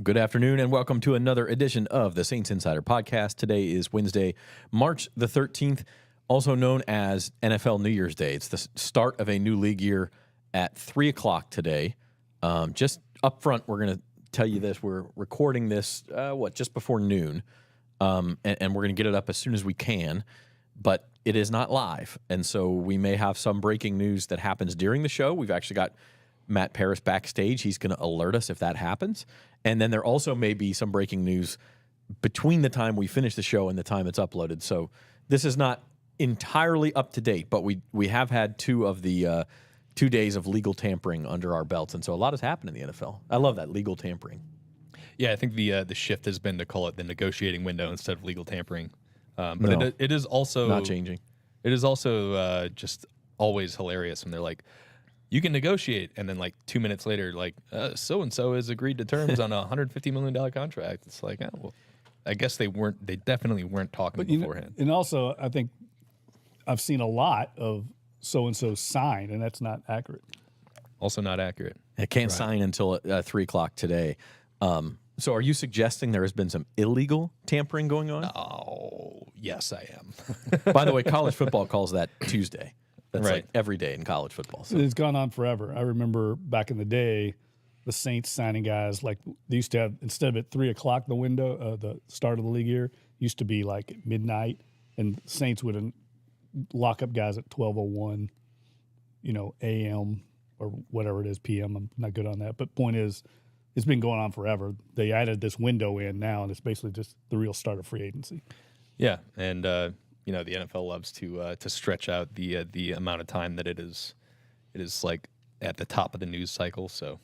Good afternoon and welcome to another edition of the Saints Insider Podcast. Today is Wednesday, March the 13th, also known as NFL New Year's Day. It's the start of a new league year at 3 o'clock today. Just up front, we're going to tell you this. We're recording this, just before noon, and we're going to get it up as soon as we can, but it is not live, and so we may have some breaking news that happens during the show. We've actually got Matt Paris backstage. He's going to alert us if that happens. And then there also may be some breaking news between the time we finish the show and the time it's uploaded. So this is not entirely up to date, but we have had two of the 2 days of legal tampering under our belts. And so a lot has happened in the NFL. I love that, legal tampering. Yeah, I think the shift has been to call it the negotiating window instead of legal tampering. But No, it is also not changing. It is also just always hilarious when they're like, you can negotiate, and then like 2 minutes later, like so and so has agreed to terms on a $150 million contract. It's like, oh, well, I guess they definitely weren't talking beforehand. And also, I think I've seen a lot of so and so sign, and that's not accurate. Also not accurate. It can't sign until 3 o'clock today. So are you suggesting there has been some illegal tampering going on? Oh, yes, I am. By the way, college football calls that Tuesday. That's Right. like every day in college football. So. It's gone on forever. I remember back in the day, the Saints signing guys, like they used to have, instead of at 3 o'clock, the window, the start of the league year, used to be like at midnight, and Saints would lock up guys at 12:01, a.m. or whatever it is, p.m. I'm not good on that. But point is, it's been going on forever. They added this window in now, and it's basically just the real start of free agency. Yeah, and the NFL loves to stretch out the amount of time that it is like at the top of the news cycle. So,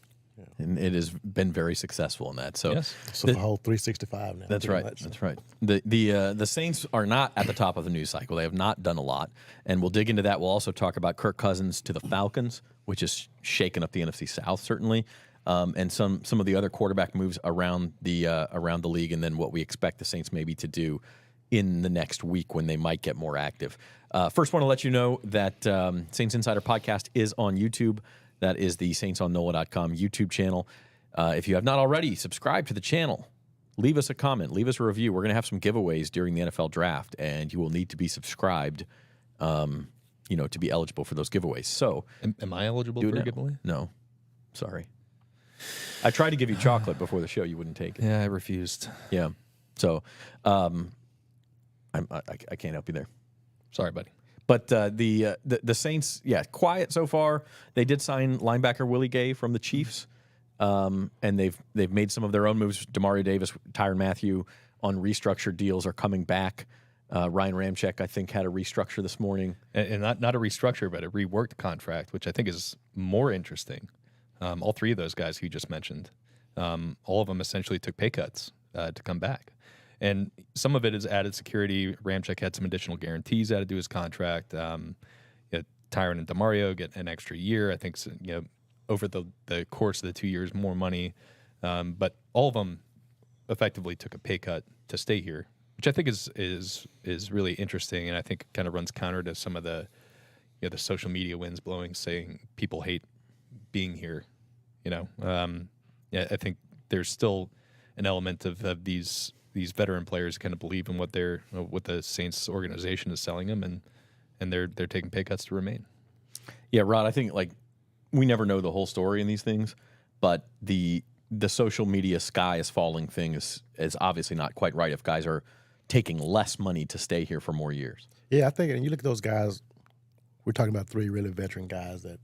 And it has been very successful in that. So, yes. So the whole 365 now. That's right. Much. That's right. The Saints are not at the top of the news cycle. They have not done a lot, and we'll dig into that. We'll also talk about Kirk Cousins to the Falcons, which is shaking up the NFC South certainly, and some of the other quarterback moves around the league, and then what we expect the Saints maybe to do in the next week when they might get more active. First, want to let you know that Saints Insider Podcast is on YouTube. That is the Saints on NOLA.com YouTube channel. If you have not already, subscribe to the channel. Leave us a comment. Leave us a review. We're going to have some giveaways during the NFL draft, and you will need to be subscribed to be eligible for those giveaways. So, am I eligible for a giveaway? No. Sorry. I tried to give you chocolate before the show. You wouldn't take it. Yeah, I refused. Yeah. So, I can't help you there. Sorry, buddy. But the Saints, quiet so far. They did sign linebacker Willie Gay from the Chiefs, and they've made some of their own moves. Demario Davis, Tyrann Mathieu on restructured deals are coming back. Ryan Ramczyk, I think, had a restructure this morning, And not a restructure, but a reworked contract, which I think is more interesting. All three of those guys who you just mentioned, all of them essentially took pay cuts to come back. And some of it is added security. Ramczyk had some additional guarantees added to his contract. Tyrann and Demario get an extra year. I think over the course of the 2 years, more money. But all of them effectively took a pay cut to stay here, which I think is really interesting, and I think kind of runs counter to some of the the social media winds blowing, saying people hate being here. I think there's still an element of these veteran players kind of believe in what the Saints organization is selling them, and they're taking pay cuts to remain. Yeah, Rod, I think we never know the whole story in these things, but the social media sky is falling thing is obviously not quite right if guys are taking less money to stay here for more years. Yeah, I think, and you look at those guys, we're talking about three really veteran guys that,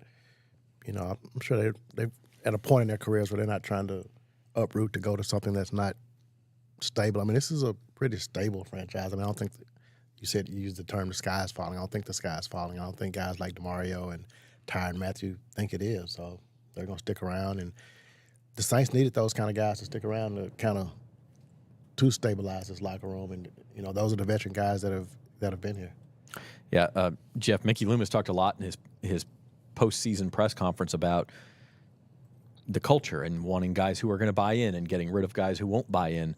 I'm sure they're at a point in their careers where they're not trying to uproot to go to something that's not stable. I mean, this is a pretty stable franchise. I mean, I don't think you used the term the sky is falling. I don't think the sky is falling. I don't think guys like Demario and Tyrann Mathieu think it is. So they're going to stick around. And the Saints needed those kind of guys to stick around to stabilize this locker room. And, those are the veteran guys that have been here. Yeah, Jeff, Mickey Loomis talked a lot in his postseason press conference about the culture and wanting guys who are going to buy in and getting rid of guys who won't buy in.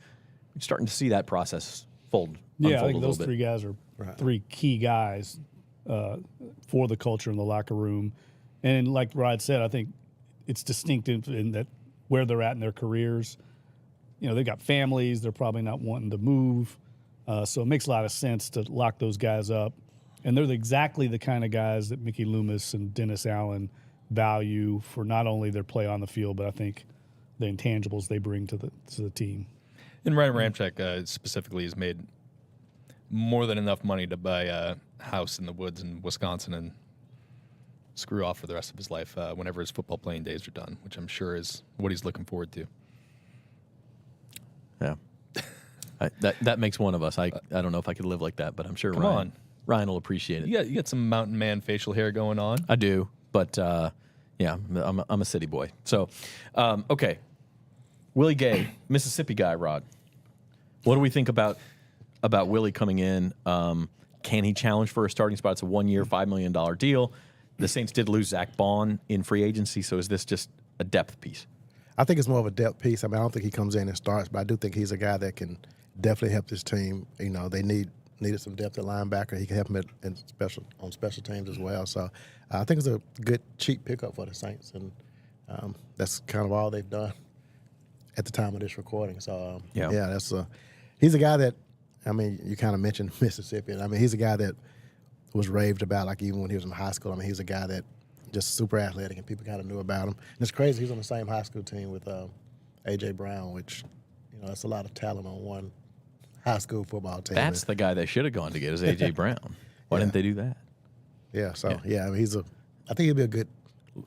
We're starting to see that process unfold Yeah, I a think little those bit. three guys are Right. three key guys for the culture in the locker room. And like Rod said, I think it's distinctive in that where they're at in their careers. You know, they've got families. They're probably not wanting to move. So it makes a lot of sense to lock those guys up. And they're exactly the kind of guys that Mickey Loomis and Dennis Allen value for not only their play on the field, but I think the intangibles they bring to the team. And Ryan Ramczyk specifically has made more than enough money to buy a house in the woods in Wisconsin and screw off for the rest of his life whenever his football playing days are done, which I'm sure is what he's looking forward to. Yeah. That makes one of us. I don't know if I could live like that, but I'm sure Come Ryan, on. Ryan will appreciate it. You got some mountain man facial hair going on. I do, but yeah, I'm a city boy. So, okay. Willie Gay, Mississippi guy, Rod. What do we think about Willie coming in? Can he challenge for a starting spot? It's a 1-year, $5 million deal. The Saints did lose Zach Bond in free agency, so is this just a depth piece? I think it's more of a depth piece. I mean, I don't think he comes in and starts, but I do think he's a guy that can definitely help this team. You know, they needed some depth at linebacker. He can help them on special teams as well. So I think it's a good, cheap pickup for the Saints, and that's kind of all they've done at the time of this recording. So, yeah, he's a guy that, I mean, you kind of mentioned Mississippi. And I mean, he's a guy that was raved about, like even when he was in high school. I mean, he's a guy that just super athletic, and people kind of knew about him. And it's crazy, he's on the same high school team with A.J. Brown, which, you know, that's a lot of talent on one high school football team. That's the guy they should have gone to get is A.J. Brown. Why didn't they do that? Yeah, so, I mean, I think he'll be a good,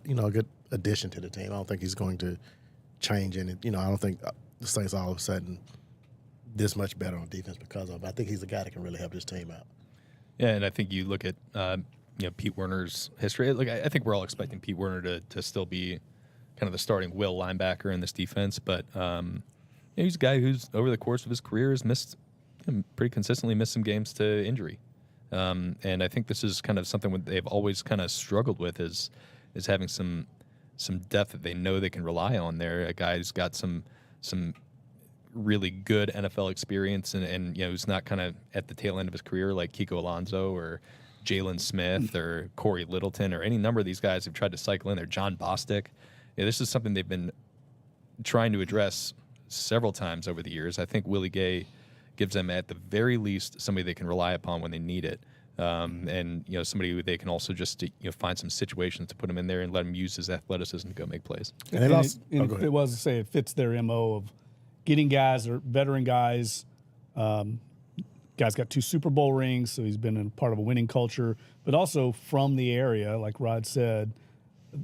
a good addition to the team. I don't think he's going to change any, I don't think the Saints all of a sudden this much better on defense because of it. I think he's a guy that can really help his team out. Yeah, and I think you look at Pete Werner's history. Like I think we're all expecting Pete Werner to still be kind of the starting will linebacker in this defense, but he's a guy who's over the course of his career has pretty consistently missed some games to injury. And I think this is kind of something they've always kind of struggled with is having some depth that they know they can rely on there. A guy who's got some really good NFL experience and who's not kind of at the tail end of his career like Kiko Alonso or Jalen Smith or Corey Littleton or any number of these guys who've tried to cycle in there. John Bostic. Yeah, this is something they've been trying to address several times over the years. I think Willie Gay gives them at the very least somebody they can rely upon when they need it. And somebody who they can also just find some situations to put him in there and let him use his athleticism to go make plays. And it was to say it fits their MO of getting guys or veteran guys. Guy's got 2 Super Bowl rings, so he's been in part of a winning culture, but also from the area, like Rod said.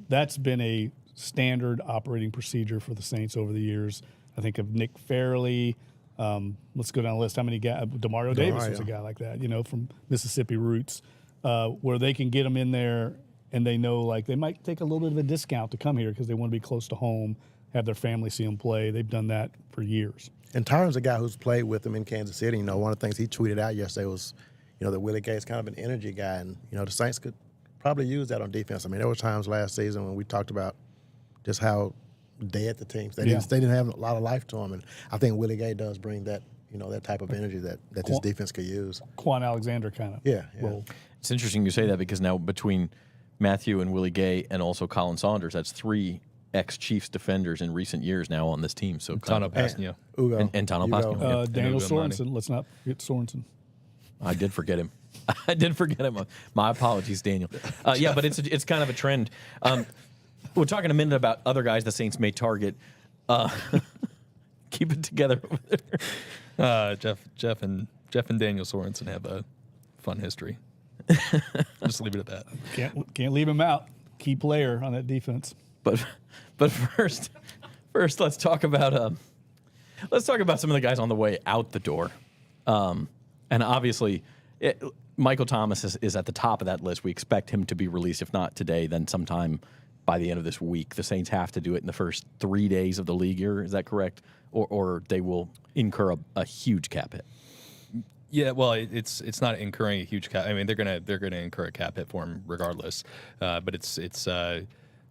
That's been a standard operating procedure for the Saints over the years. I think of Nick Fairley. Let's go down the list. How many guys? Demario Davis was a guy like that, from Mississippi roots, where they can get them in there and they know like they might take a little bit of a discount to come here because they want to be close to home, have their family see them play. They've done that for years. And Tyron's a guy who's played with him in Kansas City. One of the things he tweeted out yesterday was, that Willie Gay is kind of an energy guy, and the Saints could probably use that on defense. I mean, there were times last season when we talked about just how dead the teams. They didn't have a lot of life to them, and I think Willie Gay does bring that that type of energy that this defense could use. Quan Alexander kind of role. It's interesting you say that because now between Matthew and Willie Gay and also Colin Saunders, that's 3 ex-Chiefs defenders in recent years now on this team. So Tano Pasnio. Ugo. And Tano Pasnio. Daniel Ugo Money. Sorensen. Let's not forget Sorensen. I did forget him. My apologies, Daniel. But it's kind of a trend. We're talking a minute about other guys the Saints may target. Keep it together over there. Jeff and Daniel Sorensen have a fun history. Just leave it at that. Can't leave him out. Key player on that defense. But first, let's talk about some of the guys on the way out the door. And obviously, Michael Thomas is at the top of that list. We expect him to be released, if not today, then sometime by the end of this week. The Saints have to do it in the first 3 days of the league year. Is that correct? Or they will incur a huge cap hit. Yeah, well, it's not incurring a huge cap. I mean, they're gonna incur a cap hit for him regardless. But it's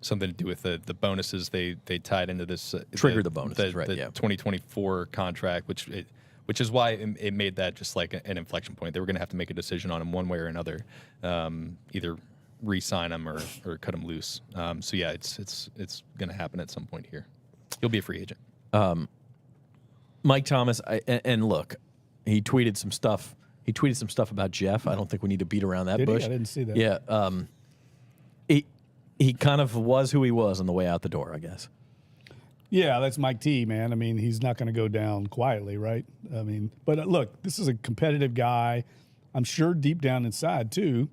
something to do with the bonuses they tied into this Trigger the bonuses, right? The 2024 contract, which which is why it made that just like an inflection point. They were going to have to make a decision on him one way or another, either re-sign him or cut him loose. So yeah, it's going to happen at some point here. He'll be a free agent. Mike Thomas, and look, he tweeted some stuff. He tweeted some stuff about Jeff. I don't think we need to beat around that bush. I didn't see that. Yeah. He kind of was who he was on the way out the door, I guess. Yeah, that's Mike T, man. I mean, he's not going to go down quietly, right? I mean, but look, this is a competitive guy. I'm sure deep down inside, too,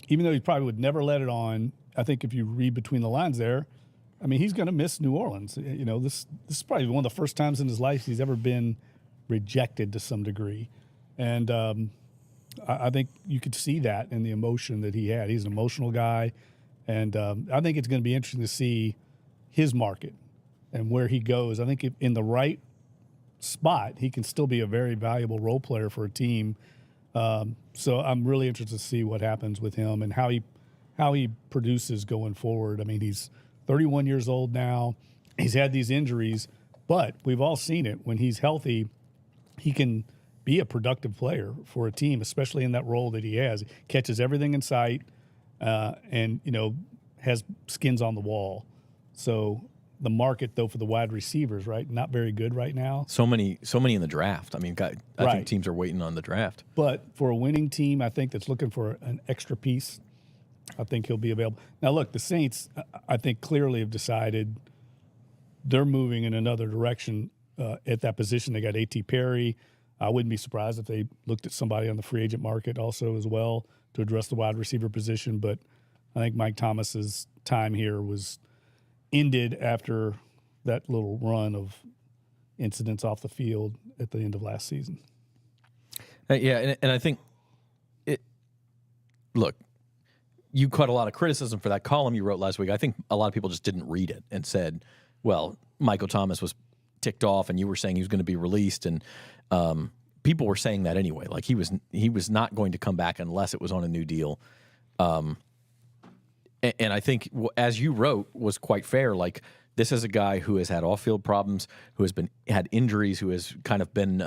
even though he probably would never let it on, I think if you read between the lines there, I mean, he's going to miss New Orleans. You know, this is probably one of the first times in his life he's ever been rejected to some degree. And I think you could see that in the emotion that he had. He's an emotional guy. And I think it's going to be interesting to see his market and where he goes. I think if in the right spot, he can still be a very valuable role player for a team. So I'm really interested to see what happens with him and how he produces going forward. I mean, he's 31 years old now. He's had these injuries, but we've all seen it. When he's healthy, he can be a productive player for a team, especially in that role that he has. He catches everything in sight and, you know, has skins on the wall. So the market, though, for the wide receivers, right, not very good right now. So many in the draft. I mean, I Right. think teams are waiting on the draft. But for a winning team, I think that's looking for an extra piece, I think he'll be available. Now, look, the Saints, I think, clearly have decided they're moving in another direction at that position. They got A.T. Perry. I wouldn't be surprised if they looked at somebody on the free agent market also as well to address the wide receiver position. But I think Mike Thomas's time here was ended after that little run of incidents off the field at the end of last season. Yeah, and I think look, you caught a lot of criticism for that column you wrote last week. I think a lot of people just didn't read it and said, well, Michael Thomas was ticked off and you were saying he was going to be released. And people were saying that anyway. Like he was not going to come back unless it was on a new deal. And I think, as you wrote, was quite fair. Like, this is a guy who has had off-field problems, who has had injuries, who has kind of been,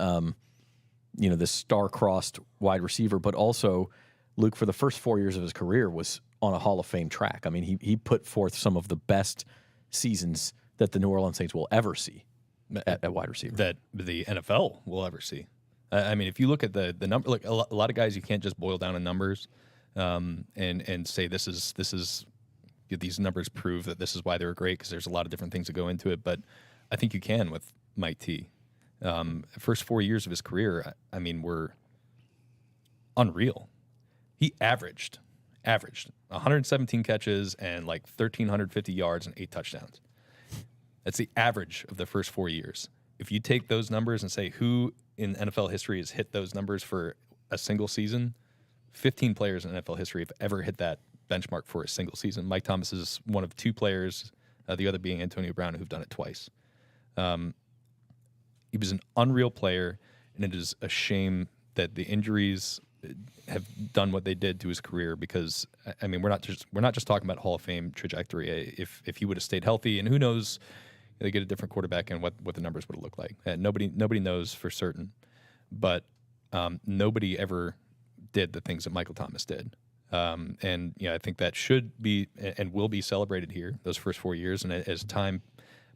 this star-crossed wide receiver, but also, Luke, for the first 4 years of his career, was on a Hall of Fame track. I mean, he put forth some of the best seasons that the New Orleans Saints will ever see at wide receiver. That the NFL will ever see. I mean, if you look at the number, look, a lot of guys, you can't just boil down to numbers and say this is these numbers prove that this is why they were great, because there's a lot of different things that go into it. But I think you can with Mike T. First 4 years of his career, I mean, were unreal. He averaged 117 catches and like 1,350 yards and 8 touchdowns. That's the average of the first 4 years. If you take those numbers and say who in NFL history has hit those numbers for a single season, 15 players in NFL history have ever hit that benchmark for a single season. Mike Thomas is one of 2 players, the other being Antonio Brown, who've done it twice. He was an unreal player, and it is a shame that the injuries have done what they did to his career, because I mean, we're not just talking about Hall of Fame trajectory. If he would have stayed healthy, and who knows, they get a different quarterback and what the numbers would have looked like. Nobody knows for certain, but nobody ever did the things that Michael Thomas did. And I think that should be and will be celebrated here, those first 4 years. And as time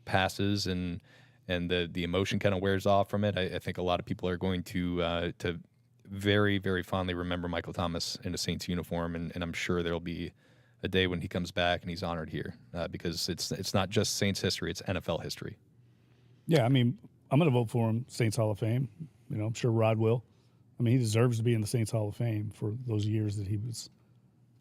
passes and the emotion kind of wears off from it, I think a lot of people are going to very, very fondly remember Michael Thomas in a Saints uniform, and I'm sure there'll be a day when he comes back and he's honored here, because it's not just Saints history, it's NFL history. Yeah, I mean, I'm going to vote for him, Saints Hall of Fame. I'm sure Rod will. I mean, he deserves to be in the Saints Hall of Fame for those years that he was.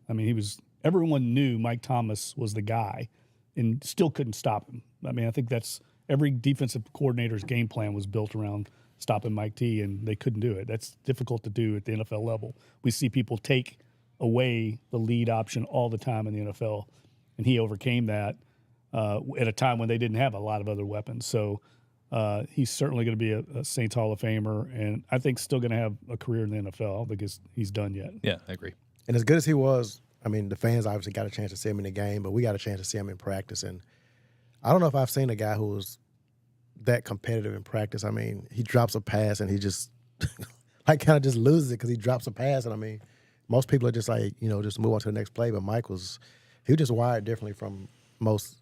I mean, everyone knew Mike Thomas was the guy and still couldn't stop him. I mean, I think that's every defensive coordinator's game plan was built around stopping Mike T, and they couldn't do it. That's difficult to do at the NFL level. We see people take away the lead option all the time in the NFL, and he overcame that at a time when they didn't have a lot of other weapons. So he's certainly going to be a Saints Hall of Famer, and I think still going to have a career in the NFL. I don't think he's done yet. Yeah, I agree. And as good as he was, I mean, the fans obviously got a chance to see him in the game, but we got a chance to see him in practice. And I don't know if I've seen a guy who was that competitive in practice. I mean, he drops a pass and he just like kind of just loses it because he drops a pass. And I mean, most people are just like, just move on to the next play. But Mike was just wired differently from most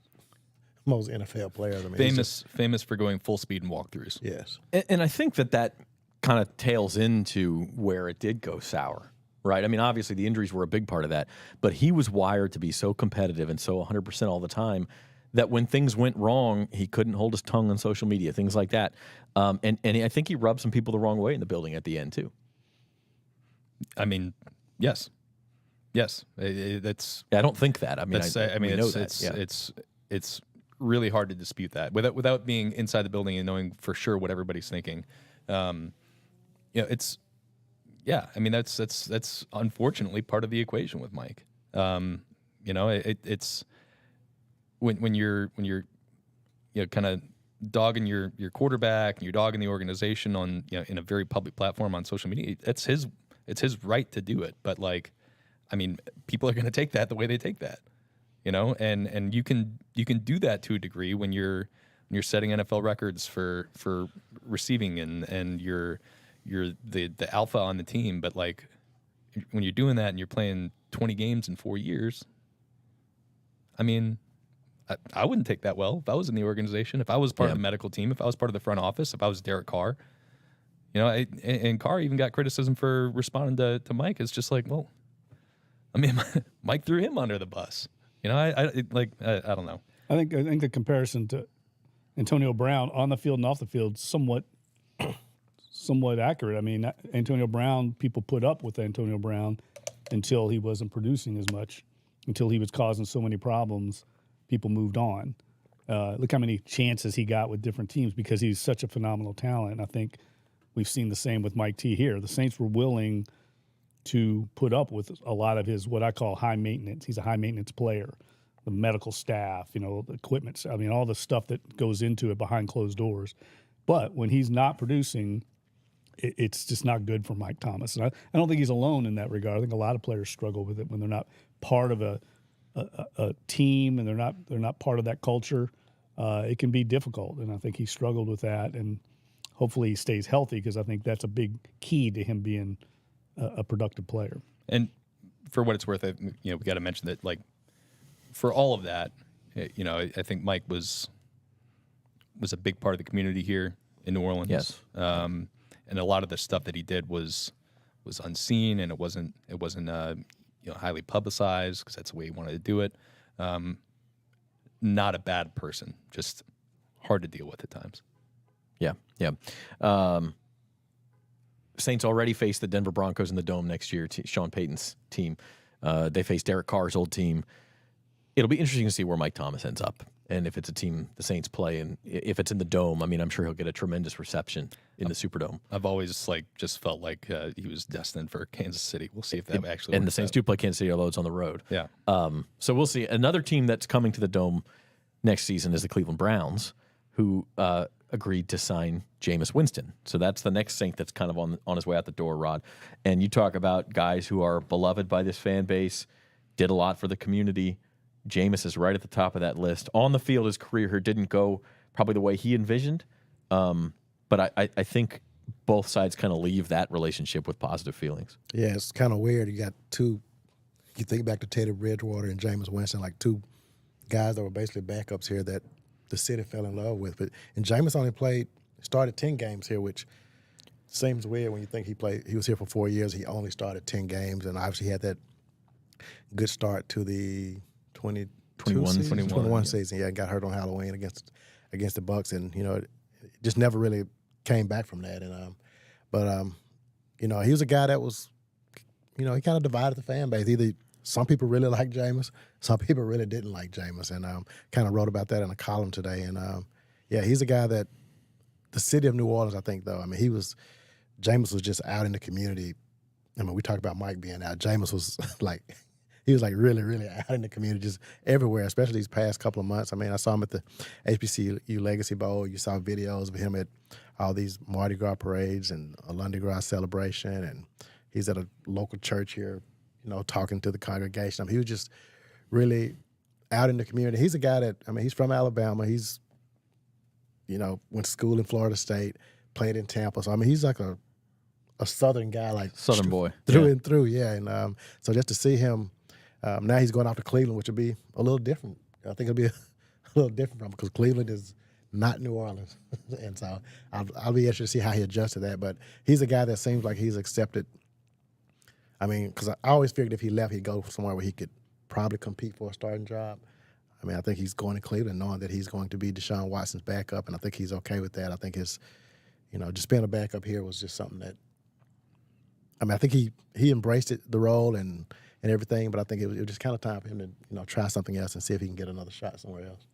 NFL players. I mean, famous for going full speed in walkthroughs. Yes. And I think that kind of tails into where it did go sour, right? I mean, obviously the injuries were a big part of that, but he was wired to be so competitive and so 100% all the time that when things went wrong, he couldn't hold his tongue on social media, things like that. And I think he rubbed some people the wrong way in the building at the end too. I mean, yes. That's. I don't think that. I mean, it's really hard to dispute that without being inside the building and knowing for sure what everybody's thinking. That's unfortunately part of the equation with Mike. It's when you're kind of dogging your quarterback and you're dogging the organization on in a very public platform on social media. It's his right to do it, but people are going to take that the way they take that, and you can do that to a degree when you're setting NFL records for receiving and you're the alpha on the team. But when you're doing that and you're playing 20 games in 4 years, I wouldn't take that well if I was in the organization, if I was part of the medical team, if I was part of the front office, if I was Derek Carr. And Carr even got criticism for responding to Mike. It's just Mike threw him under the bus. I don't know. I think the comparison to Antonio Brown on the field and off the field somewhat accurate. I mean, Antonio Brown, people put up with Antonio Brown until he wasn't producing as much, until he was causing so many problems. People moved on. Look how many chances he got with different teams because he's such a phenomenal talent. And I think we've seen the same with Mike T here. The Saints were willing to put up with a lot of his what I call high maintenance. He's a high maintenance player. The medical staff, the equipment, all the stuff that goes into it behind closed doors. But when he's not producing, it's just not good for Mike Thomas. And I don't think he's alone in that regard. I think a lot of players struggle with it when they're not part of a team and they're not part of that culture. It can be difficult, and I think he struggled with that. And hopefully he stays healthy because I think that's a big key to him being a productive player. And for what it's worth, we got to mention that for all of that, I think Mike was a big part of the community here in New Orleans. Yes. And a lot of the stuff that he did was unseen, and it wasn't highly publicized because that's the way he wanted to do it. Not a bad person, just hard to deal with at times. Yeah. Saints already face the Denver Broncos in the Dome next year, Sean Payton's team. They face Derek Carr's old team. It'll be interesting to see where Mike Thomas ends up and if it's a team the Saints play. And if it's in the Dome, I'm sure he'll get a tremendous reception in the Superdome. I've always just felt like he was destined for Kansas City. We'll see if that actually and works the Saints out. do play Kansas City, although it's on the road. Yeah. So we'll see. Another team that's coming to the Dome next season is the Cleveland Browns, who agreed to sign Jameis Winston. So that's the next Saint that's kind of on his way out the door, Rod. And you talk about guys who are beloved by this fan base, did a lot for the community. Jameis is right at the top of that list. On the field, his career here didn't go probably the way he envisioned. But I think both sides kind of leave that relationship with positive feelings. Yeah, it's kind of weird. You got two, you think back to Teddy Bridgewater and Jameis Winston, like two guys that were basically backups here that the city fell in love with. And Jameis only started 10 games here, which seems weird when you think he was here for 4 years. He only started 10 games, and obviously he had that good start to the 21 season. Yeah, got hurt on Halloween against the Bucs, and it just never really came back from that. And he was a guy that was, he kind of divided the fan base. Either some people really liked Jameis, some people really didn't like Jameis, and kind of wrote about that in a column today. And he's a guy that the city of New Orleans, I think, though. Jameis was just out in the community. We talk about Mike being out. Jameis was he was really, really out in the community, just everywhere, especially these past couple of months. I saw him at the HBCU Legacy Bowl. You saw videos of him at all these Mardi Gras parades and a Lundi Gras celebration, and he's at a local church here, talking to the congregation. He was just really out in the community. He's a guy that, he's from Alabama. He's went to school in Florida State, played in Tampa. So, I mean, he's like a Southern guy, like Southern boy. Through and through, yeah. And so just to see him, now he's going off to Cleveland, which will be a little different. I think it'll be a little different from him because Cleveland is not New Orleans. And so I'll be interested to see how he adjusts to that. But he's a guy that seems like he's accepted. I mean, because I always figured if he left, he'd go somewhere where he could probably compete for a starting job. I mean, I think he's going to Cleveland knowing that he's going to be Deshaun Watson's backup, and I think he's okay with that. I think his, just being a backup here was just something that, I mean, I think he embraced it, the role and everything, but I think it was just kind of time for him to, try something else and see if he can get another shot somewhere else.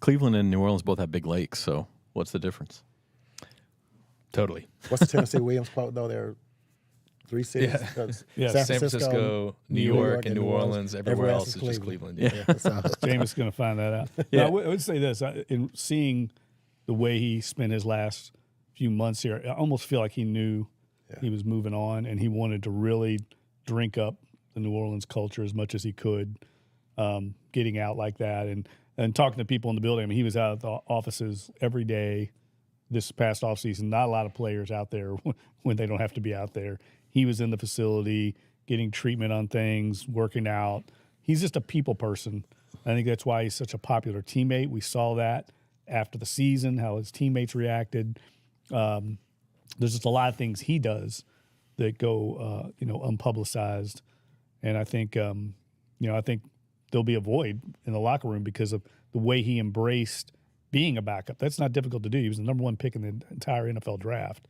Cleveland and New Orleans both have big lakes, so what's the difference? Totally. What's the Tennessee Williams quote, though? There are 3 cities. Yeah. San Francisco, New York, and New Orleans. Everywhere else is just Cleveland. Yeah. So. Jameis is going to find that out. Yeah. No, I would say this. In seeing the way he spent his last few months here, I almost feel like he knew he was moving on, and he wanted to really drink up the New Orleans culture as much as he could, getting out like that and talking to people in the building. I mean, he was out at the offices every day this past offseason. Not a lot of players out there when they don't have to be out there. He was in the facility getting treatment on things, working out. He's just a people person. I think that's why he's such a popular teammate. We saw that after the season, how his teammates reacted. There's just a lot of things he does that go, unpublicized. And I think, I think there'll be a void in the locker room because of the way he embraced being a backup. That's not difficult to do. He was the number 1 pick in the entire NFL draft.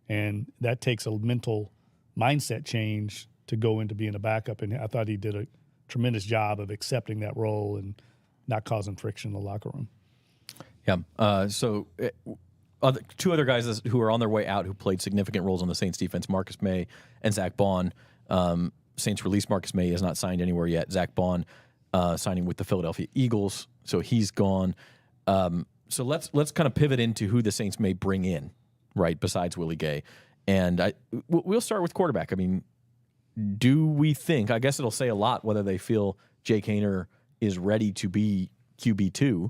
And that takes a mental mindset change to go into being a backup. And I thought he did a tremendous job of accepting that role and not causing friction in the locker room. Yeah. So 2 other guys who are on their way out who played significant roles on the Saints defense, Marcus May and Zach Bond. Saints released Marcus May, has not signed anywhere yet. Zach Bond signing with the Philadelphia Eagles, so he's gone. So let's kind of pivot into who the Saints may bring in, right, besides Willie Gay. And we'll start with quarterback. I mean, do we think, I guess it'll say a lot whether they feel Jake Haener is ready to be QB2,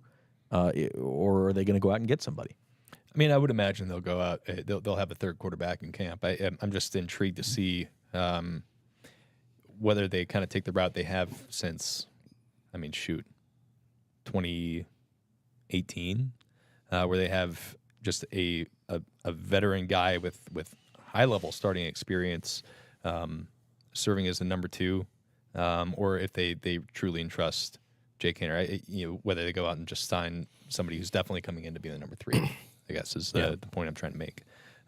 or are they going to go out and get somebody? I mean, I would imagine they'll go out. They'll have a third quarterback in camp. I'm just intrigued to see whether they kind of take the route they have since, 2018, where they have just a veteran guy with high-level starting experience serving as the number 2, or if they truly entrust Jake Haener. Whether they go out and just sign somebody who's definitely coming in to be the number 3, I guess is the point I'm trying to make.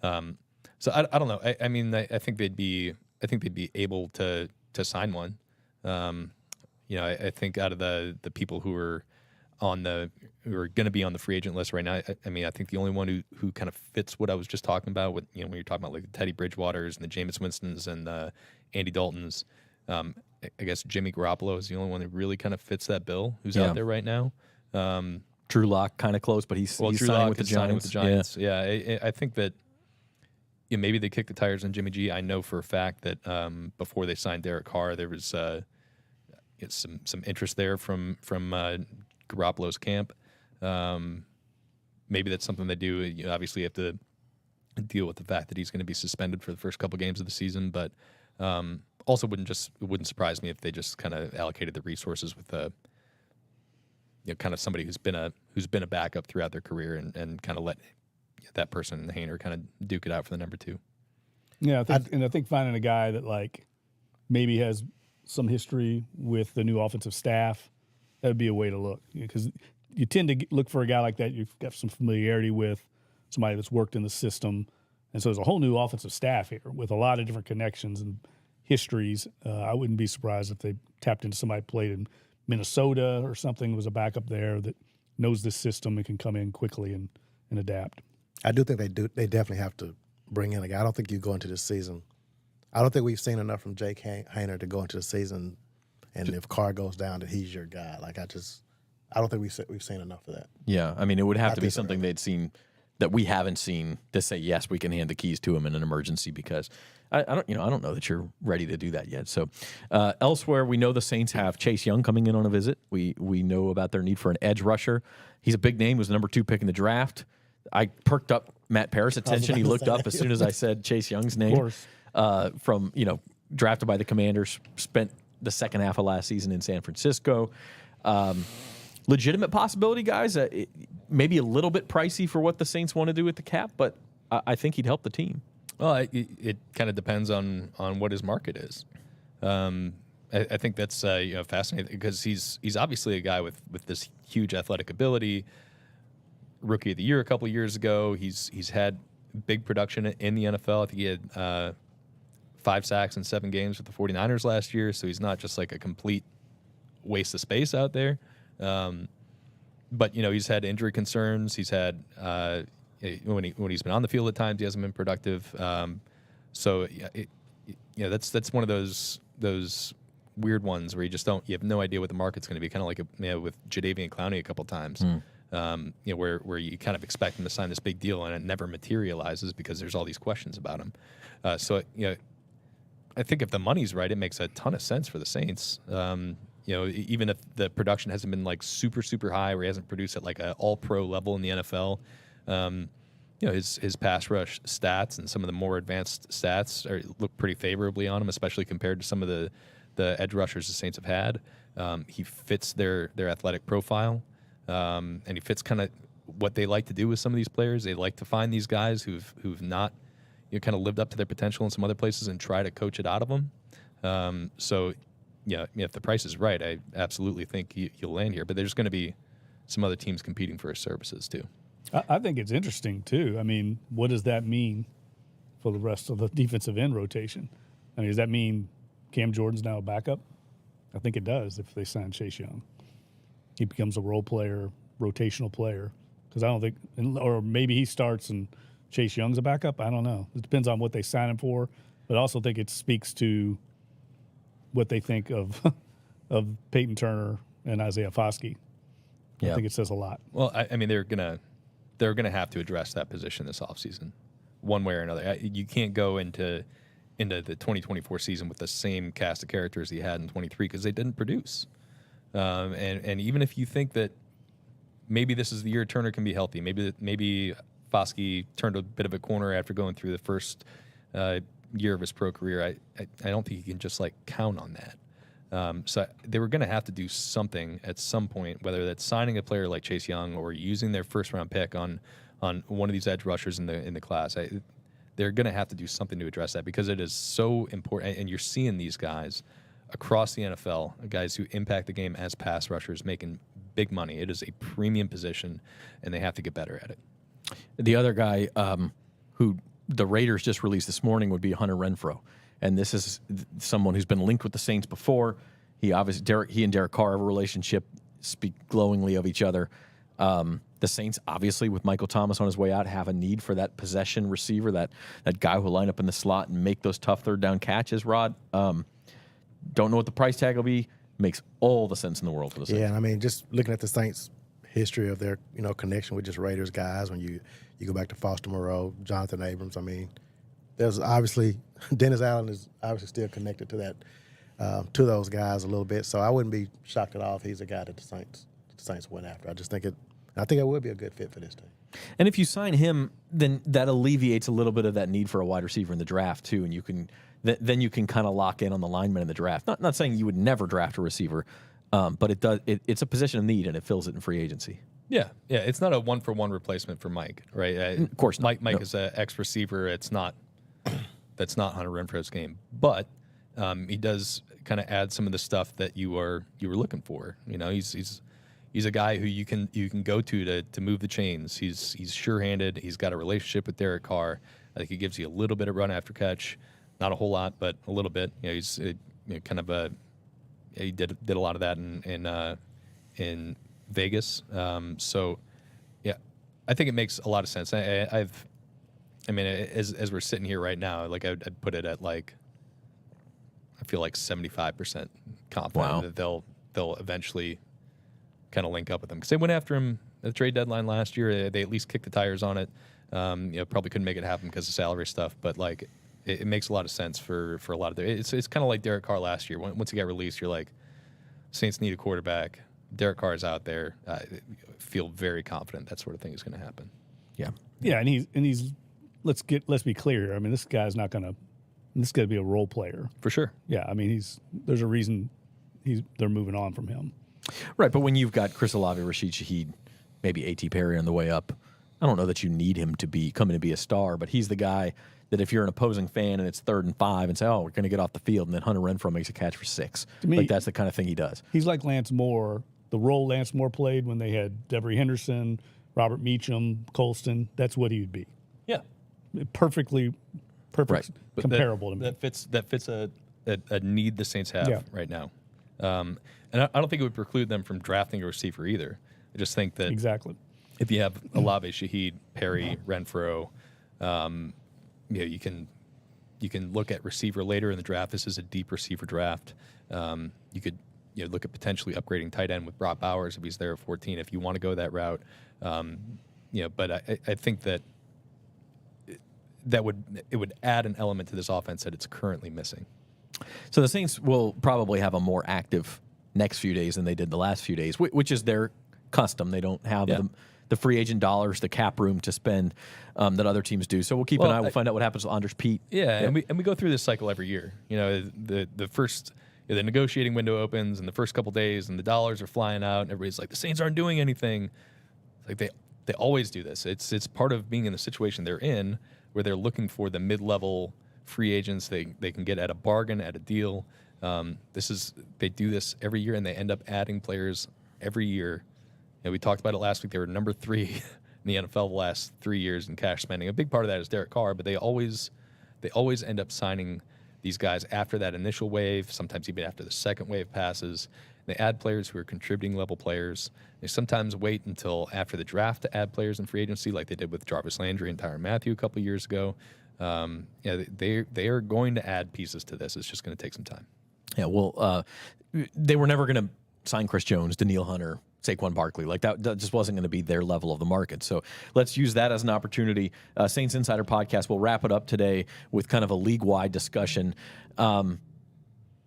So I don't know. I think they'd be able to sign one. I think out of the people who are going to be on the free agent list right now, I think the only one who kind of fits what I was just talking about with, when you're talking about like the Teddy Bridgewaters and the Jameis Winstons and the Andy Daltons, I guess Jimmy Garoppolo is the only one that really kind of fits that bill who's out there right now. Drew Lock kind of close, but he's signing with the Giants. Yeah, I think that maybe they kick the tires on Jimmy G. I know for a fact that before they signed Derek Carr, there was some interest there from Garoppolo's camp. Maybe that's something they do. Obviously, you have to deal with the fact that he's going to be suspended for the first couple games of the season, but also it wouldn't surprise me if they just kind of allocated the resources with kind of somebody who's been a backup throughout their career and kind of let that person, Haener, kind of duke it out for the number 2. Yeah, I think finding a guy that like maybe has some history with the new offensive staff, that would be a way to look, because you tend to look for a guy like that you've got some familiarity with, somebody that's worked in the system, and so there's a whole new offensive staff here with a lot of different connections and histories. I wouldn't be surprised if they tapped into somebody who played in Minnesota or something, was a backup there that knows this system and can come in quickly and adapt. I do think they definitely have to bring in a guy. I don't think you go into this season. I don't think we've seen enough from Jake Haener to go into the season, and if Carr goes down, that he's your guy. I don't think we've seen enough of that. Yeah, it would have to be something they'd seen that we haven't seen to say yes, we can hand the keys to him in an emergency, because I don't know that you're ready to do that yet. So elsewhere, we know the Saints have Chase Young coming in on a visit. We know about their need for an edge rusher. He's a big name. He was the number 2 pick in the draft. I perked up Matt Parris' attention. He about to looked say up that. as soon as I said Chase Young's name. Of course. From, drafted by the Commanders, spent the second half of last season in San Francisco. Legitimate possibility, guys. Maybe a little bit pricey for what the Saints want to do with the cap, but I think he'd help the team. Well, it kind of depends on what his market is. I think that's fascinating because he's obviously a guy with this huge athletic ability. Rookie of the year a couple of years ago. He's had big production in the NFL. I think he had 5 sacks in 7 games with the 49ers last year. So he's not just like a complete waste of space out there. But he's had injury concerns. He's had when he's been on the field at times, he hasn't been productive. So that's one of those weird ones where you have no idea what the market's going to be. Kind of like with Jadeveon Clowney a couple times. Where you kind of expect him to sign this big deal and it never materializes because there's all these questions about him. So I think if the money's right, it makes a ton of sense for the Saints. Even if the production hasn't been like super, super high, where he hasn't produced at like an all-pro level in the NFL, his pass rush stats and some of the more advanced stats look pretty favorably on him, especially compared to some of the edge rushers the Saints have had. He fits their athletic profile. And he fits kind of what they like to do with some of these players. They like to find these guys who've not kind of lived up to their potential in some other places and try to coach it out of them. So if the price is right, I absolutely think he'll land here. But there's going to be some other teams competing for his services too. I think it's interesting too. I mean, what does that mean for the rest of the defensive end rotation? I mean, does that mean Cam Jordan's now a backup? I think it does if they sign Chase Young. He becomes a role player, rotational player. Because I don't think, or maybe he starts and Chase Young's a backup. I don't know. It depends on what they sign him for. But I also think it speaks to what they think of Peyton Turner and Isaiah Foskey. I think it says a lot. Well, I mean, they're gonna have to address that position this offseason, one way or another. You can't go into the 2024 season with the same cast of characters he had in 23 because they didn't produce. And even if you think that maybe this is the year Turner can be healthy, maybe Foskey turned a bit of a corner after going through the first year of his pro career, I don't think you can just count on that. So they were going to have to do something at some point, whether that's signing a player like Chase Young or using their first round pick on one of these edge rushers in the class. They're going to have to do something to address that because it is so important. And you're seeing these guys across the NFL, guys who impact the game as pass rushers, making big money. It is a premium position, and they have to get better at it. The other guy who the Raiders just released this morning would be Hunter Renfrow, and this is someone who's been linked with the Saints before. He and Derek Carr have a relationship, speak glowingly of each other. The Saints, obviously, with Michael Thomas on his way out, have a need for that possession receiver, that guy who will line up in the slot and make those tough third down catches, Rod. Don't know what the price tag will be. Makes all the sense in the world for the Saints. Yeah, I mean, just looking at the Saints' history of their connection with just Raiders guys, when you go back to Foster Moreau, Jonathan Abrams, I mean, there's obviously Dennis Allen is obviously still connected to that to those guys a little bit. So I wouldn't be shocked at all if he's a guy that the Saints went after. I think it would be a good fit for this team. And if you sign him, then that alleviates a little bit of that need for a wide receiver in the draft too, and you can kind of lock in on the lineman in the draft. Not saying you would never draft a receiver, but it does. It's a position of need, and it fills it in free agency. Yeah. It's not a 1-for-1 replacement for Mike, right? Of course not. Mike is an ex-receiver. It's not. That's not Hunter Renfrow's game, but he does kind of add some of the stuff that you were looking for. He's a guy who you can go to move the chains. He's sure-handed. He's got a relationship with Derek Carr. I think he gives you a little bit of run after catch, not a whole lot, but a little bit. He's kind of he did a lot of that in Vegas. So yeah, I think it makes a lot of sense. As we're sitting here right now, I'd put it at I feel 75% confident that they'll eventually kind of link up with him because they went after him at the trade deadline last year. They at least kicked the tires on it. Probably couldn't make it happen because of salary stuff, but it makes a lot of sense for a lot of it's kind of like Derek Carr last year. Once he got released, you're like, Saints need a quarterback. Derek Carr is out there. I feel very confident that sort of thing is going to happen. Yeah, and he's let's be clear here. I mean, this guy's not going to. This is going to be a role player for sure. Yeah, I mean, there's a reason they're moving on from him. Right, but when you've got Chris Olave, Rashid Shaheed, maybe A.T. Perry on the way up, I don't know that you need him to be coming to be a star, but he's the guy that if you're an opposing fan and it's 3rd and 5 and say, oh, we're going to get off the field, and then Hunter Renfrow makes a catch for 6. To me, like that's the kind of thing he does. He's like Lance Moore, the role Lance Moore played when they had Devery Henderson, Robert Meacham, Colston. That's what he would be. Yeah. Perfect, right. Comparable to me. That fits a need the Saints have right now. And I don't think it would preclude them from drafting a receiver either. I just think that exactly if you have Olave, Shaheed, Perry, Renfrow, you can look at receiver later in the draft. This is a deep receiver draft. You could look at potentially upgrading tight end with Brock Bowers if he's there at 14 if you want to go that route. But I think that it would add an element to this offense that it's currently missing. So the Saints will probably have a more active next few days than they did the last few days, which is their custom. They don't have the free agent dollars, the cap room to spend that other teams do. So we'll keep an eye. We'll find out what happens with Anders Pete. Yeah, and we go through this cycle every year. The first the negotiating window opens, and the first couple days, and the dollars are flying out, and everybody's like, the Saints aren't doing anything. Like they always do this. It's part of being in the situation they're in, where they're looking for the mid-level free agents they can get at a bargain, at a deal. They do this every year, and they end up adding players every year. We talked about it last week. They were number 3 in the NFL the last 3 years in cash spending. A big part of that is Derek Carr, but they always end up signing these guys after that initial wave, sometimes even after the second wave passes. They add players who are contributing level players. They sometimes wait until after the draft to add players in free agency, like they did with Jarvis Landry and Tyrann Mathieu a couple of years ago. They are going to add pieces to this. It's just going to take some time. Yeah, well, they were never going to sign Chris Jones, Danielle Hunter, Saquon Barkley. Like that just wasn't going to be their level of the market. So let's use that as an opportunity. Saints Insider Podcast, we'll wrap it up today with kind of a league-wide discussion.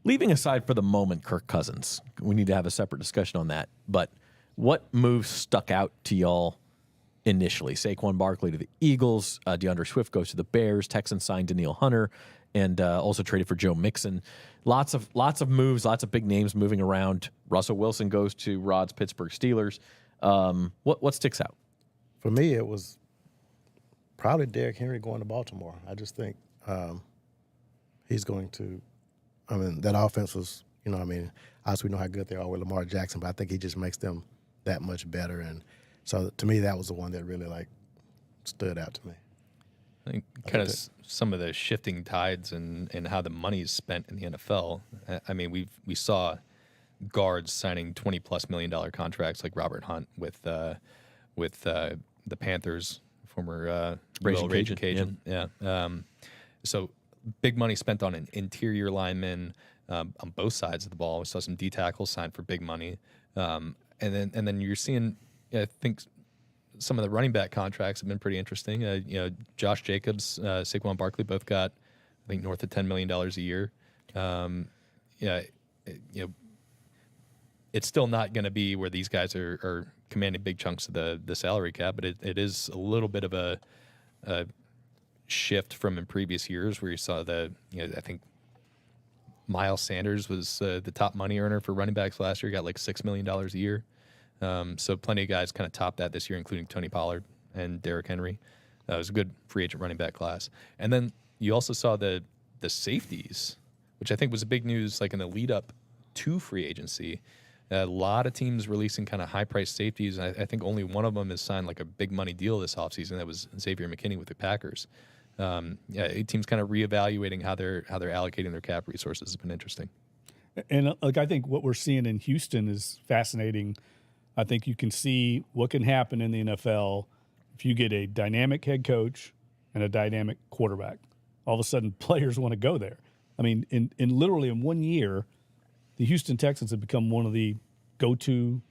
Leaving aside for the moment Kirk Cousins, we need to have a separate discussion on that. But what moves stuck out to y'all initially? Saquon Barkley to the Eagles, DeAndre Swift goes to the Bears, Texans signed Danielle Hunter, and also traded for Joe Mixon. Lots of moves, lots of big names moving around. Russell Wilson goes to Rod's Pittsburgh Steelers. What sticks out? For me, it was probably Derrick Henry going to Baltimore. I just think he's going to. I mean, that offense was, obviously we know how good they are with Lamar Jackson, but I think he just makes them that much better. And so to me, that was the one that really stood out to me. I think kind of some of the shifting tides and how the money is spent in the NFL. I mean, we saw guards signing $20+ million contracts like Robert Hunt with the Panthers, former Raging Cajun. Yeah. So big money spent on an interior lineman on both sides of the ball. We saw some D tackles signed for big money, and then you're seeing, I think, some of the running back contracts have been pretty interesting. Josh Jacobs, Saquon Barkley both got, I think, north of $10 million a year. It's still not going to be where these guys are commanding big chunks of the salary cap, but it is a little bit of a shift from in previous years where you saw I think Miles Sanders was the top money earner for running backs last year. Got like $6 million a year. So plenty of guys kind of topped that this year, including Tony Pollard and Derrick Henry. It was a good free agent running back class. And then you also saw the safeties, which I think was a big news, like in the lead up to free agency. A lot of teams releasing kind of high-priced safeties. And I think only one of them has signed like a big money deal this offseason. That was Xavier McKinney with the Packers. Teams kind of reevaluating how they're allocating their cap resources has been interesting. And I think what we're seeing in Houston is fascinating. I think you can see what can happen in the NFL if you get a dynamic head coach and a dynamic quarterback. All of a sudden, players want to go there. I mean, in literally in 1 year, the Houston Texans have become one of the go-to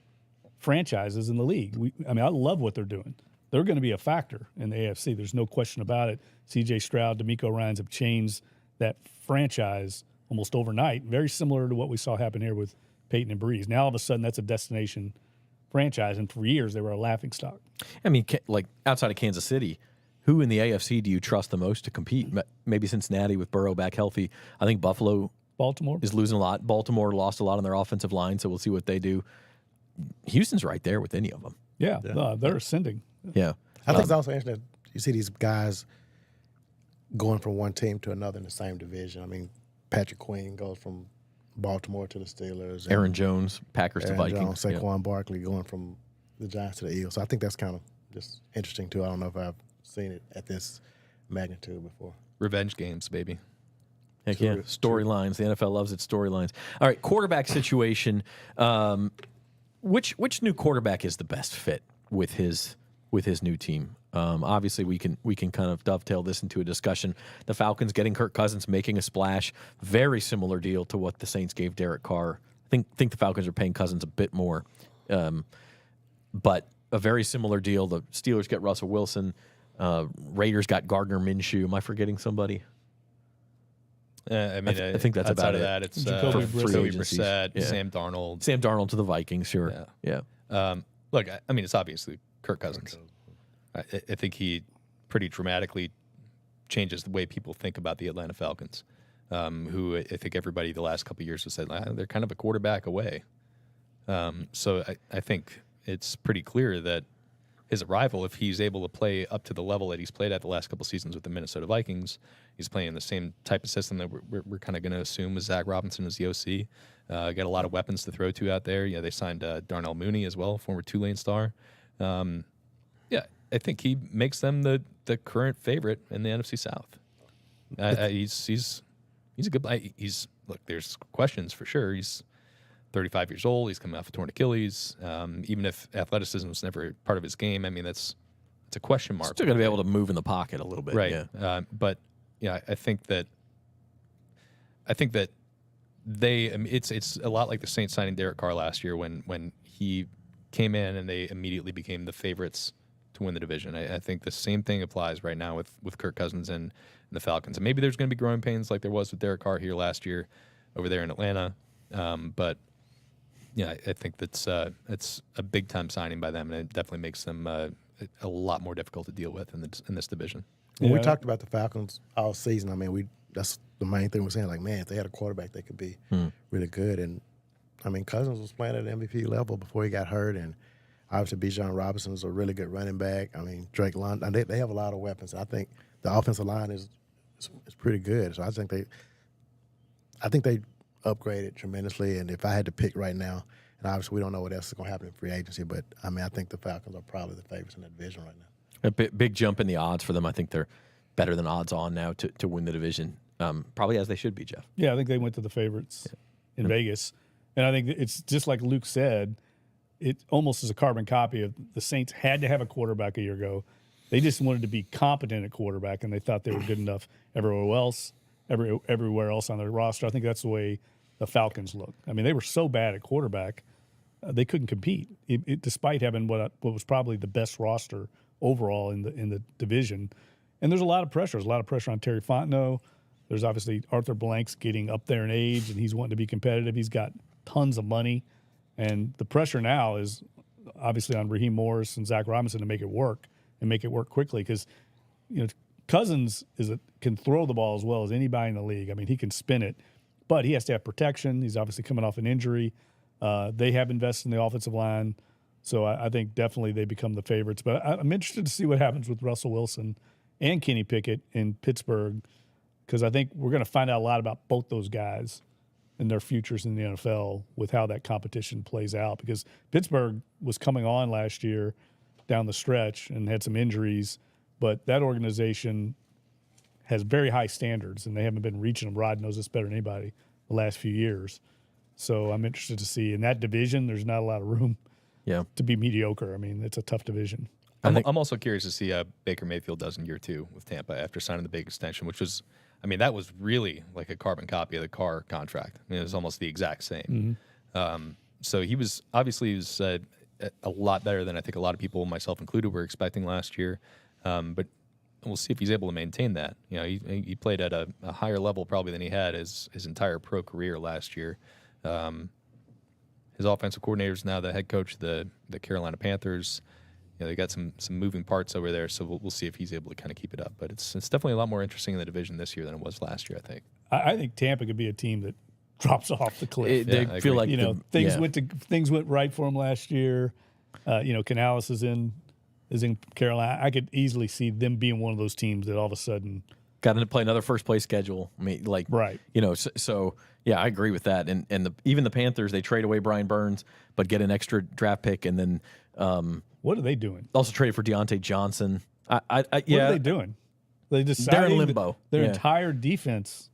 franchises in the league. I love what they're doing. They're going to be a factor in the AFC. There's no question about it. C.J. Stroud, DeMeco Ryans have changed that franchise almost overnight, very similar to what we saw happen here with Peyton and Breeze. Now, all of a sudden, that's a destination franchise, and for years they were a laughingstock. I mean, like outside of Kansas City, who in the AFC do you trust the most to compete? Maybe Cincinnati with Burrow back healthy. I think Buffalo Baltimore is losing a lot. Baltimore lost a lot on their offensive line, so we'll see what they do. Houston's right there with any of them. Yeah, they're ascending. Yeah. I think it's also interesting that you see these guys going from one team to another in the same division. I mean, Patrick Queen goes from Baltimore to the Steelers. Aaron Jones, Packers to Vikings. Jones, Saquon Barkley going from the Giants to the Eagles. So I think that's kind of just interesting, too. I don't know if I've seen it at this magnitude before. Revenge games, baby. Heck yeah. Storylines. The NFL loves its storylines. All right, quarterback situation. Which new quarterback is the best fit with his new team? Obviously, we can kind of dovetail this into a discussion. The Falcons getting Kirk Cousins, making a splash. Very similar deal to what the Saints gave Derek Carr. I think the Falcons are paying Cousins a bit more, but a very similar deal. The Steelers get Russell Wilson. Raiders got Gardner Minshew. Am I forgetting somebody? I mean, I think that's about outside of it. that, it's Jacoby Jacoby Brissett's. Brissett, Yeah. Sam Darnold. Sam Darnold to the Vikings, sure. Yeah. Look, I mean, it's obviously Kirk Cousins. I think he pretty dramatically changes the way people think about the Atlanta Falcons, who I think everybody the last couple of years has said they're kind of a quarterback away. So I think it's pretty clear that his arrival, if he's able to play up to the level that he's played at the last couple of seasons with the Minnesota Vikings, he's playing in the same type of system that we're kind of going to assume with Zach Robinson as the OC. Got a lot of weapons to throw to out there. Yeah, they signed Darnell Mooney as well, former Tulane star. Yeah, I think he makes them the current favorite in the NFC South. He's a good. Look, there's questions for sure. He's 35 years old. He's coming off a torn Achilles. Even if athleticism was never part of his game, I mean it's a question mark. Still got to be able to move in the pocket a little bit, right? Yeah. But yeah, I think that it's a lot like the Saints signing Derek Carr last year when he came in and they immediately became the favorites to win the division. I think the same thing applies right now with Kirk Cousins and the Falcons. And maybe there's going to be growing pains like there was with Derek Carr here last year over there in Atlanta. But yeah, I think it's a big time signing by them, and it definitely makes them a lot more difficult to deal with in this division. When we talked about the Falcons all season, I mean, that's the main thing we're saying. Like, man, if they had a quarterback, they could be really good. And I mean, Cousins was playing at an MVP level before he got hurt, and obviously Bijan Robinson is a really good running back. I mean, Drake London, they have a lot of weapons. I think the offensive line is pretty good. So I think they upgraded tremendously. And if I had to pick right now, and obviously we don't know what else is going to happen in free agency, but I mean, I think the Falcons are probably the favorites in that division right now. A big jump in the odds for them. I think they're better than odds on now to win the division. Probably as they should be, Jeff. Yeah, I think they went to the favorites in Vegas. And I think it's just like Luke said, it almost is a carbon copy of the Saints had to have a quarterback a year ago. They just wanted to be competent at quarterback, and they thought they were good enough everywhere else on their roster. I think that's the way the Falcons look. I mean, they were so bad at quarterback, they couldn't compete, despite having what was probably the best roster overall in the division. And there's a lot of pressure. There's a lot of pressure on Terry Fontenot. There's obviously Arthur Blank's getting up there in age, and he's wanting to be competitive. He's got tons of money. And the pressure now is obviously on Raheem Morris and Zach Robinson to make it work and make it work quickly because, Cousins can throw the ball as well as anybody in the league. I mean, he can spin it, but he has to have protection. He's obviously coming off an injury. They have invested in the offensive line. So I think definitely they become the favorites. But I'm interested to see what happens with Russell Wilson and Kenny Pickett in Pittsburgh because I think we're going to find out a lot about both those guys and their futures in the NFL with how that competition plays out because Pittsburgh was coming on last year down the stretch and had some injuries, but that organization has very high standards and they haven't been reaching them. Rod knows this better than anybody the last few years. So I'm interested to see in that division, there's not a lot of room to be mediocre. I mean, it's a tough division. I'm also curious to see how Baker Mayfield does in year 2 with Tampa after signing the big extension, which was, I mean, that was really like a carbon copy of the Carr contract. I mean, it was almost the exact same. So he was a lot better than I think a lot of people, myself included, were expecting last year. But we'll see if he's able to maintain that. He played at a higher level probably than he had his entire pro career last year. his offensive coordinator is now the head coach of the Carolina Panthers. They got some moving parts over there, so we'll see if he's able to kind of keep it up. But it's definitely a lot more interesting in the division this year than it was last year, I think. I think Tampa could be a team that drops off the cliff. They feel like things went right for them last year. Canales is in Carolina. I could easily see them being one of those teams that all of a sudden got to play another first place schedule. I mean, right. So yeah, I agree with that. And even the Panthers, they trade away Brian Burns, but get an extra draft pick, and then what are they doing? Also traded for Deontay Johnson. What are they doing? They decided they're in limbo. Their entire defense.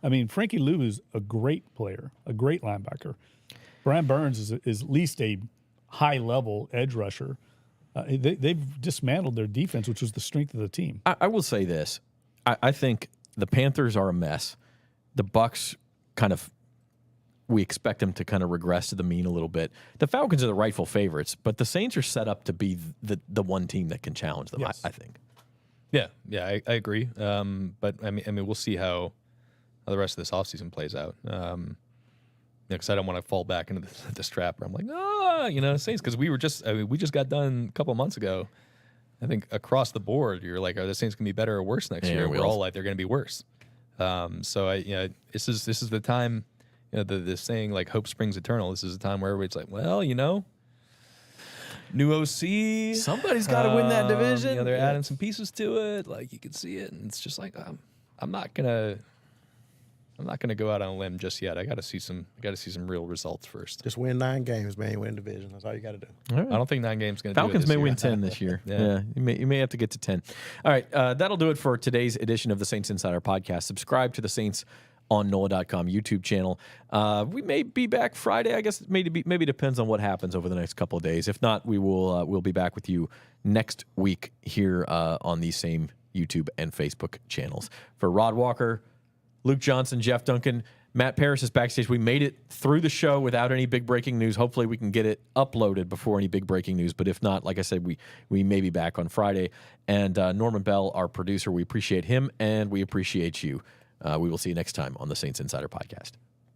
I mean, Frankie Lou is a great player, a great linebacker. Brian Burns is at least a high-level edge rusher. They've dismantled their defense, which was the strength of the team. I will say this. I think the Panthers are a mess. The Bucs we expect them to kind of regress to the mean a little bit. The Falcons are the rightful favorites, but the Saints are set up to be the one team that can challenge them, Yes. I think. Yeah, I agree. But I mean, we'll see how the rest of this offseason plays out. Because I don't want to fall back into this trap where I'm like, Saints, because we just got done a couple months ago. I think across the board, you're like, are the Saints going to be better or worse next year? We're all like, they're going to be worse. This is the time. The saying like hope springs eternal. This is a time where everybody's like, well, new OC. Somebody's got to win that division. They're adding some pieces to it. Like you can see it, and it's just like I'm not gonna go out on a limb just yet. I got to see some real results first. Just win 9 games, man. You win division. That's all you got to do. All right. I don't think 9 games going to do it Falcons this may year. win 10 this year. Yeah, you may have to get to 10. All right, that'll do it for today's edition of the Saints Insider Podcast. Subscribe to the Saints on NOLA.com YouTube channel. We may be back Friday. I guess maybe depends on what happens over the next couple of days. If not, we'll be back with you next week here on these same YouTube and Facebook channels. For Rod Walker, Luke Johnson, Jeff Duncan, Matt Paris is backstage. We made it through the show without any big breaking news. Hopefully we can get it uploaded before any big breaking news. But if not, like I said, we may be back on Friday. And Norman Bell, our producer, we appreciate him and we appreciate you. We will see you next time on the Saints Insider Podcast.